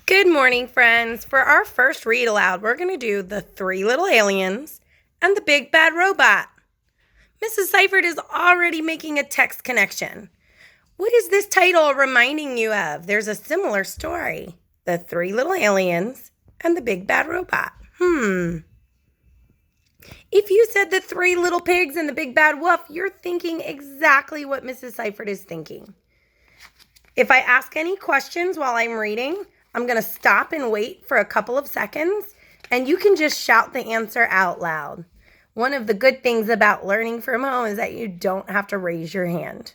Good morning, friends. For our first read aloud, we're going to do The Three Little Aliens and the Big Bad Robot. Mrs. Seifert is already making a text connection. What is this title reminding you of? There's a similar story. The Three Little Aliens and the Big Bad Robot. If you said the Three Little Pigs and the Big Bad Wolf, you're thinking exactly what Mrs. Seifert is thinking. If I ask any questions while I'm reading, I'm going to stop and wait for a couple of seconds, and you can just shout the answer out loud. One of the good things about learning from home is that you don't have to raise your hand.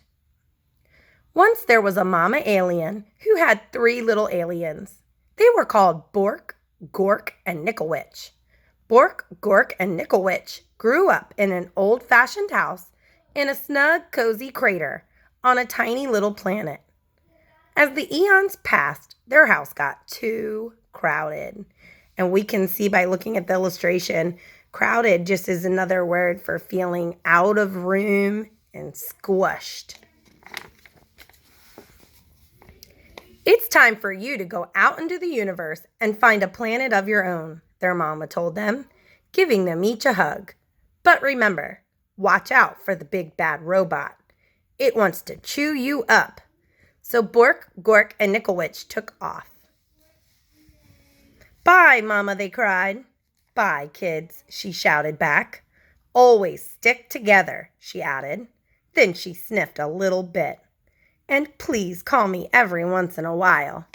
Once there was a mama alien who had three little aliens. They were called Bork, Gork, and Nickelwitch. Bork, Gork, and Nickelwitch grew up in an old-fashioned house in a snug, cozy crater on a tiny little planet. As the eons passed, their house got too crowded. And we can see by looking at the illustration, crowded just is another word for feeling out of room and squished. It's time for you to go out into the universe and find a planet of your own, their mama told them, giving them each a hug. But remember, watch out for the big bad robot. It wants to chew you up. So Bork, Gork, and Nickelwitch took off. Bye, Mama, they cried. Bye, kids, she shouted back. Always stick together, she added. Then she sniffed a little bit. And please call me every once in a while.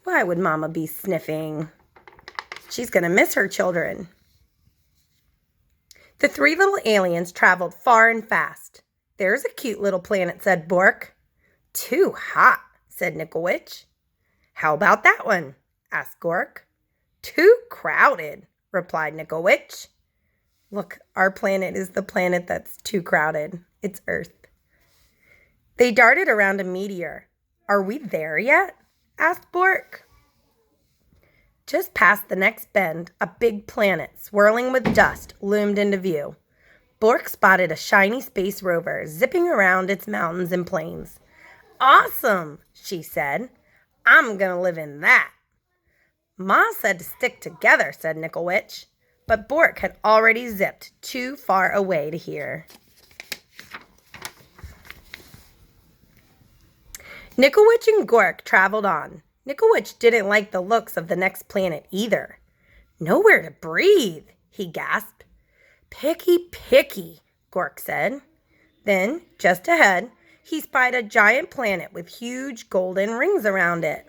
Why would Mama be sniffing? She's going to miss her children. The three little aliens traveled far and fast. There's a cute little planet, said Bork. Too hot, said Nickelwitch. How about that one? Asked Gork. Too crowded, replied Nickelwitch. Look, our planet is the planet that's too crowded. It's Earth. They darted around a meteor. Are we there yet? Asked Bork. Just past the next bend, a big planet swirling with dust loomed into view. Bork spotted a shiny space rover zipping around its mountains and plains. Awesome, she said. I'm going to live in that. Ma said to stick together, said Nickelwitch. But Bork had already zipped too far away to hear. Nickelwitch and Gork traveled on. Nickelwitch didn't like the looks of the next planet either. Nowhere to breathe, he gasped. Picky, Gork said. Then, just ahead, he spied a giant planet with huge golden rings around it.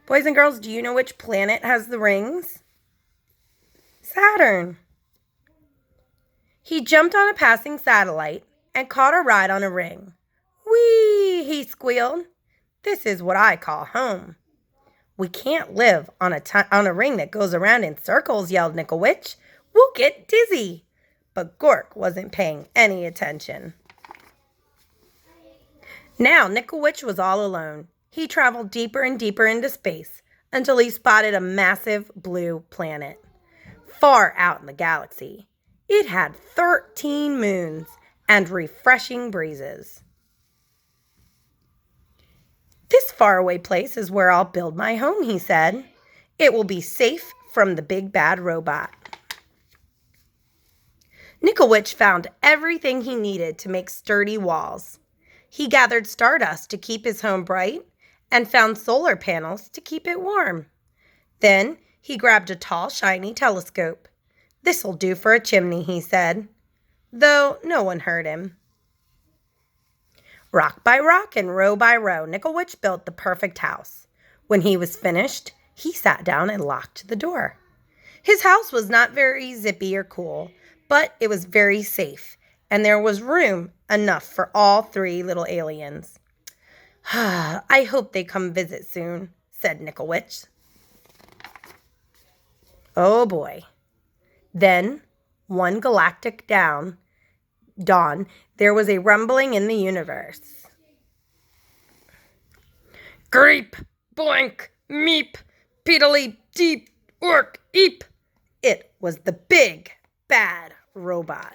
Boys and girls, do you know which planet has the rings? Saturn. He jumped on a passing satellite and caught a ride on a ring. Whee, he squealed. This is what I call home. We can't live on a ring that goes around in circles, yelled Nickelwitch. We'll get dizzy. But Gork wasn't paying any attention. Now Nickelwitch was all alone. He traveled deeper and deeper into space until he spotted a massive blue planet. Far out in the galaxy, it had 13 moons and refreshing breezes. This faraway place is where I'll build my home, he said. It will be safe from the big bad robot. Nickelwitch found everything he needed to make sturdy walls. He gathered stardust to keep his home bright and found solar panels to keep it warm. Then he grabbed a tall, shiny telescope. This'll do for a chimney, he said, though no one heard him. Rock by rock and row by row, Nickelwitch built the perfect house. When he was finished, he sat down and locked the door. His house was not very zippy or cool, but it was very safe, and there was room enough for all three little aliens. I hope they come visit soon, said Nickelwitch. Oh boy. Then, one galactic dawn, there was a rumbling in the universe. Greep, boink, meep, peedly deep, ork, eep. It was the big bad robot.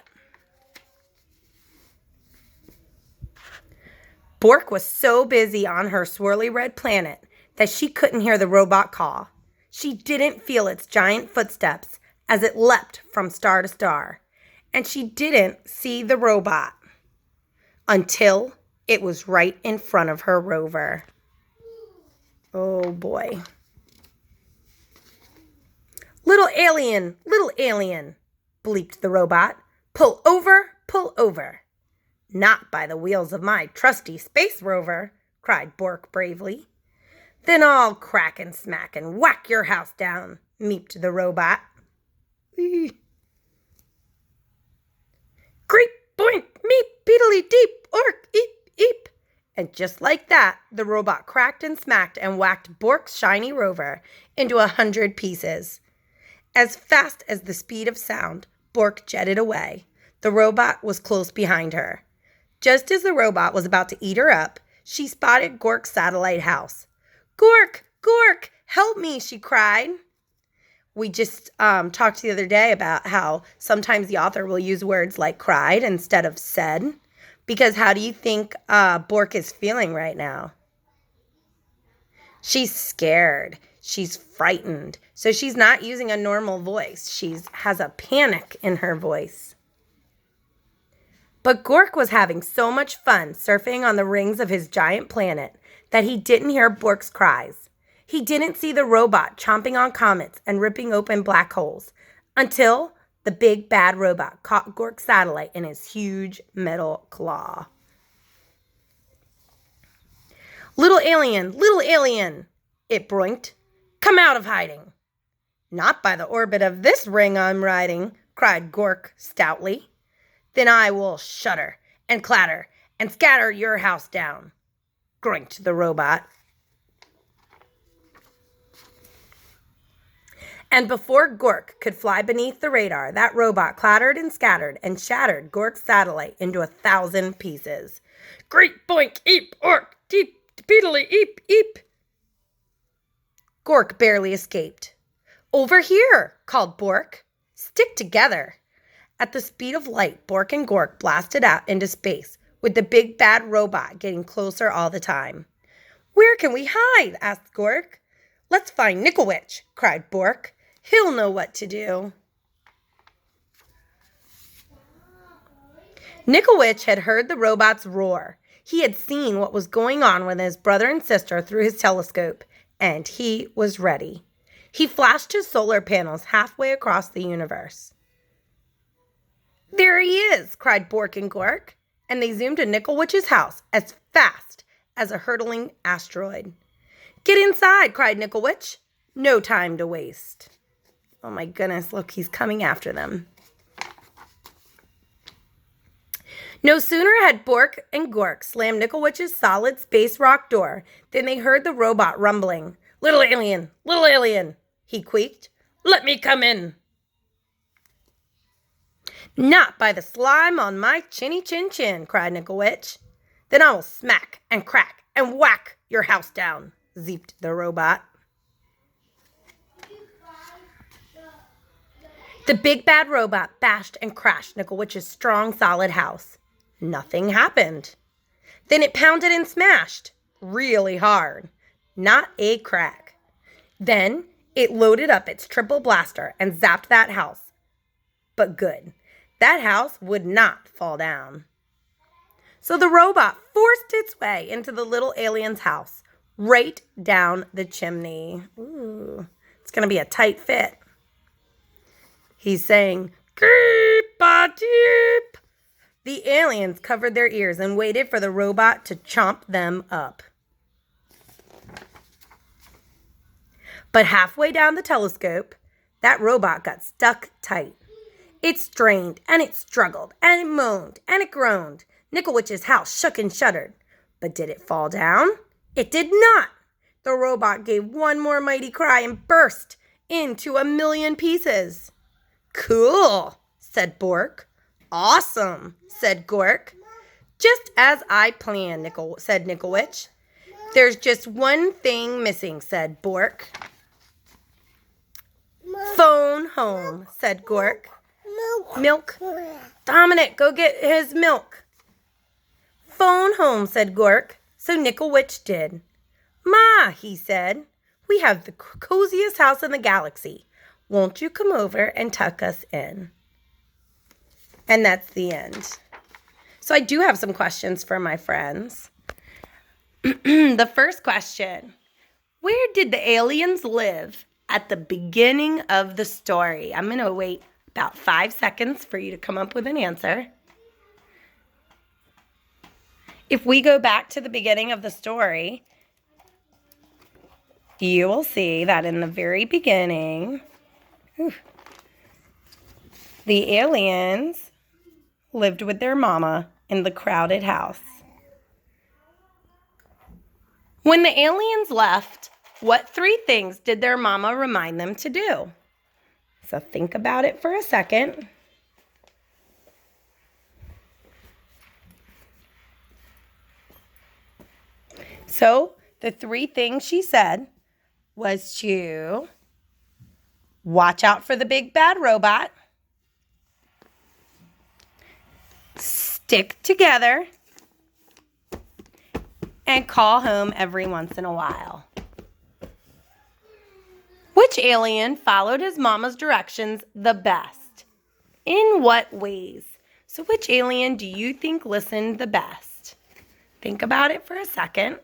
Bork was so busy on her swirly red planet that she couldn't hear the robot call. She didn't feel its giant footsteps as it leapt from star to star, and she didn't see the robot until it was right in front of her rover. Oh boy. Little alien, bleeped the robot. Pull over, pull over. Not by the wheels of my trusty space rover, cried Bork bravely. Then I'll crack and smack and whack your house down, meeped the robot. Greep, boink, meep, beedly deep, ork, eep, eep. And just like that, the robot cracked and smacked and whacked Bork's shiny rover into 100 pieces. As fast as the speed of sound, Bork jetted away. The robot was close behind her. Just as the robot was about to eat her up, she spotted Gork's satellite house. Gork, Gork, help me, she cried. We just talked the other day about how sometimes the author will use words like cried instead of said. Because how do you think Bork is feeling right now? She's scared. She's frightened. So she's not using a normal voice. She has a panic in her voice. But Gork was having so much fun surfing on the rings of his giant planet that he didn't hear Bork's cries. He didn't see the robot chomping on comets and ripping open black holes until the big bad robot caught Gork's satellite in his huge metal claw. Little alien, it broinked. Come out of hiding. Not by the orbit of this ring I'm riding, cried Gork stoutly. Then I will shudder and clatter and scatter your house down, groinked the robot. And before Gork could fly beneath the radar, that robot clattered and scattered and shattered Gork's satellite into 1,000 pieces. Great boink, eep, ork, deep, beedly, eep, eep. Gork barely escaped. Over here, called Bork. Stick together. At the speed of light, Bork and Gork blasted out into space, with the big bad robot getting closer all the time. Where can we hide? Asked Gork. Let's find Nickelwitch, cried Bork. He'll know what to do. Nickelwitch had heard the robot's roar. He had seen what was going on with his brother and sister through his telescope, and he was ready. He flashed his solar panels halfway across the universe. There he is, cried Bork and Gork, and they zoomed to Nickelwitch's house as fast as a hurtling asteroid. Get inside, cried Nickelwitch. No time to waste. Oh my goodness, look, he's coming after them. No sooner had Bork and Gork slammed Nickelwitch's solid space rock door than they heard the robot rumbling. Little alien, he queaked. Let me come in. Not by the slime on my chinny chin chin, cried Nickelwitch. Then I will smack and crack and whack your house down, zeeped the robot. The big bad robot bashed and crashed Nickelwitch's strong, solid house. Nothing happened. Then it pounded and smashed really hard. Not a crack. Then it loaded up its triple blaster and zapped that house. But good. That house would not fall down. So the robot forced its way into the little alien's house, right down the chimney. Ooh, it's going to be a tight fit. He's saying, Creep-a-deep. The aliens covered their ears and waited for the robot to chomp them up. But halfway down the telescope, that robot got stuck tight. It strained and it struggled and it moaned and it groaned. Nickelwitch's house shook and shuddered. But did it fall down? It did not. The robot gave one more mighty cry and burst into 1,000,000 pieces. Cool, said Bork. Awesome, said Gork. Just as I planned, said Nickelwitch. There's just one thing missing, said Bork. Phone home, said Gork. Milk. Dominic, go get his milk. Phone home, said Gork. So Nickelwitch did. Ma, he said, We have the coziest house in the galaxy. Won't you come over and tuck us in? And that's the end. So I do have some questions for my friends. The first question, where did the aliens live at the beginning of the story? I'm going to wait about 5 seconds for you to come up with an answer. If we go back to the beginning of the story, you will see that in the very beginning, the aliens lived with their mama in the crowded house. When the aliens left, what 3 things did their mama remind them to do? So think about it for a second. So the 3 things she said was to watch out for the big bad robot, stick together, and call home every once in a while. Which alien followed his mama's directions the best? In what ways? So which alien do you think listened the best? Think about it for a second.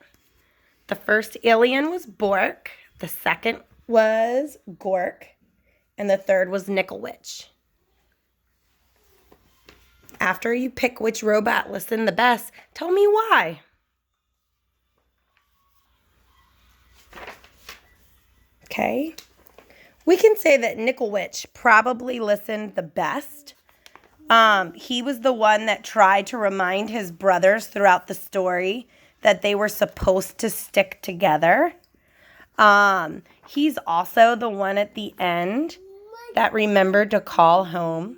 The first alien was Bork, the second was Gork, and the third was Nickelwitch. After you pick which robot listened the best, tell me why. Okay. We can say that Nickelwitch probably listened the best. He was the one that tried to remind his brothers throughout the story that they were supposed to stick together. He's also the one at the end that remembered to call home.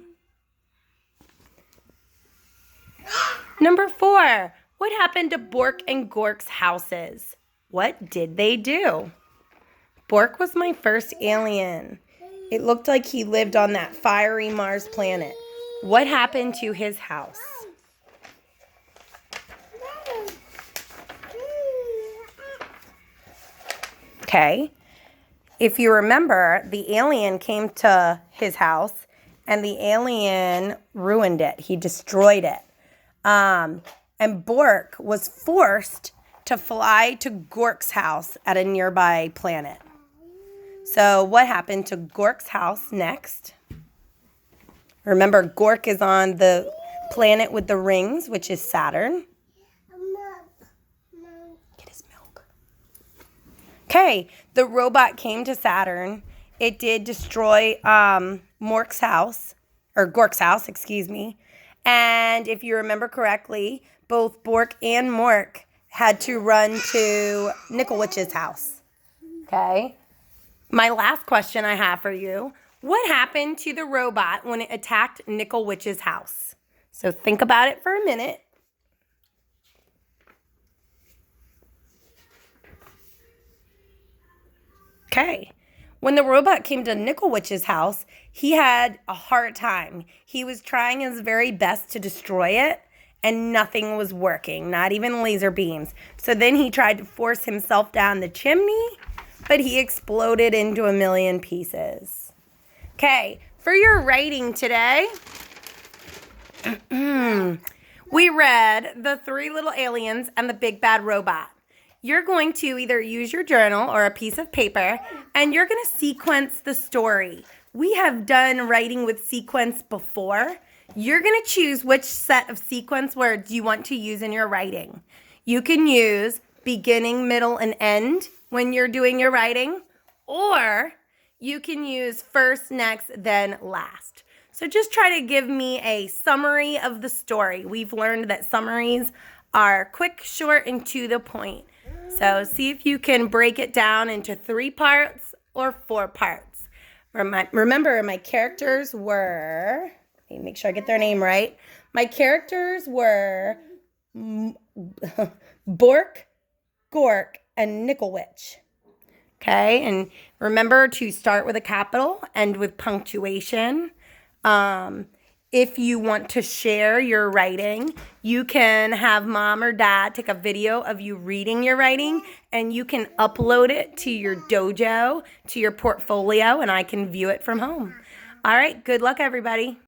Number 4, what happened to Bork and Gork's houses? What did they do? Bork was my first alien. It looked like he lived on that fiery Mars planet. What happened to his house? Okay. If you remember, the alien came to his house and the alien ruined it. He destroyed it. And Bork was forced to fly to Gork's house at a nearby planet. So what happened to Gork's house next? Remember, Gork is on the planet with the rings, which is Saturn. Get his milk. Okay, the robot came to Saturn. It did destroy Gork's house, excuse me. And if you remember correctly, both Bork and Mork had to run to Nickelwitch's house. Okay. My last question I have for you. What happened to the robot when it attacked Nickelwitch's house? So think about it for a minute. Okay. When the robot came to Nickelwitch's house, he had a hard time. He was trying his very best to destroy it, and nothing was working, not even laser beams. So then he tried to force himself down the chimney, but he exploded into a million pieces. Okay, for your writing today, we read The 3 Little Aliens and the Big Bad Robot. You're going to either use your journal or a piece of paper, and you're going to sequence the story. We have done writing with sequence before. You're going to choose which set of sequence words you want to use in your writing. You can use beginning, middle, and end when you're doing your writing, or you can use first, next, then last. So just try to give me a summary of the story. We've learned that summaries are quick, short, and to the point. So see if you can break it down into 3 parts or 4 parts. Remember, my characters were, let me make sure I get their name right. My characters were Bork, Gork, and Nickelwitch. Okay, and remember to start with a capital, end with punctuation. If you want to share your writing, you can have mom or dad take a video of you reading your writing, and you can upload it to your dojo, to your portfolio, and I can view it from home. All right, good luck, everybody.